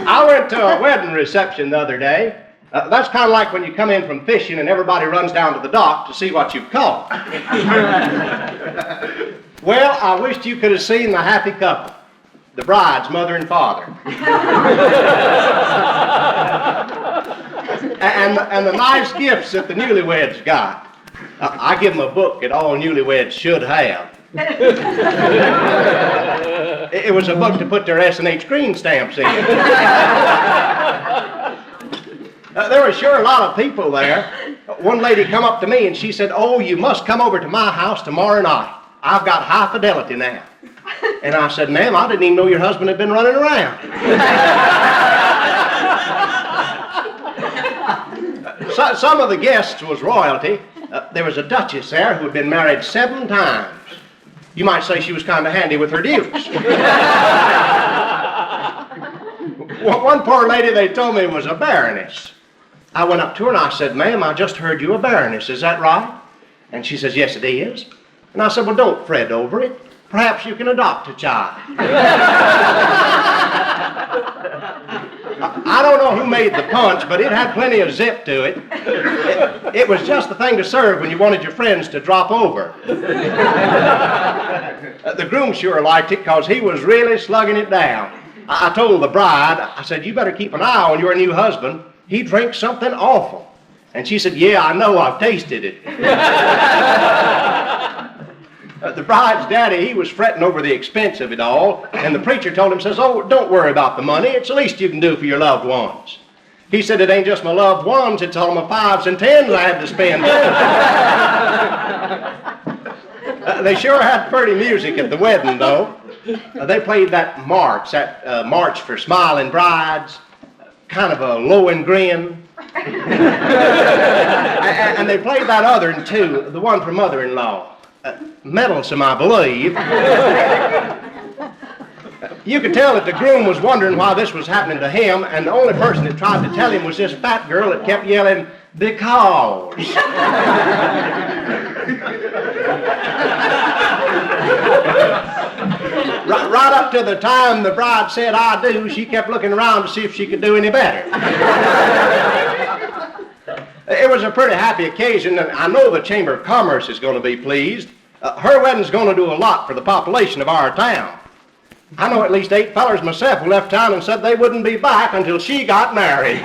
I went to a wedding reception the other day. That's kind of like when you come in from fishing and everybody runs down to the dock to see what you've caught. Well, I wished you could have seen the happy couple, the bride's mother and father. and the nice gifts that the newlyweds got. I give them a book that all newlyweds should have. It was a book to put their S&H green stamps in. There were sure a lot of people there. One lady come up to me and she said, "Oh, you must come over to my house tomorrow night. I've got high fidelity now." And I said, "Ma'am, I didn't even know your husband had been running around." Some of the guests was royalty. There was a duchess there who had been married 7 times. You might say she was kind of handy with her dukes. One poor lady, they told me, was a baroness. I went up to her and I said, "Ma'am, I just heard you a baroness. Is that right?" And she says, "Yes, it is." And I said, "Well, don't fret over it. Perhaps you can adopt a child." I don't know who made the punch, but it had plenty of zip to it. It was just the thing to serve when you wanted your friends to drop over. The groom sure liked it because he was really slugging it down. I told the bride, I said, "You better keep an eye on your new husband. He drinks something awful." And she said, "Yeah, I know, I've tasted it." The bride's daddy, he was fretting over the expense of it all, and the preacher told him, says, "Oh, don't worry about the money. It's the least you can do for your loved ones." He said, "It ain't just my loved ones, it's all my 5s and 10s I had to spend." They sure had pretty music at the wedding, though. They played that march for smiling brides, kind of a Lohengrin. And they played that other one, too, the one for mother-in-law. Meddlesome, I believe. You could tell that the groom was wondering why this was happening to him, and the only person that tried to tell him was this fat girl that kept yelling, "Because." Right up to the time the bride said, "I do," she kept looking around to see if she could do any better. It was a pretty happy occasion, and I know the Chamber of Commerce is going to be pleased. Her wedding's going to do a lot for the population of our town. I know at least 8 fellers myself who left town and said they wouldn't be back until she got married.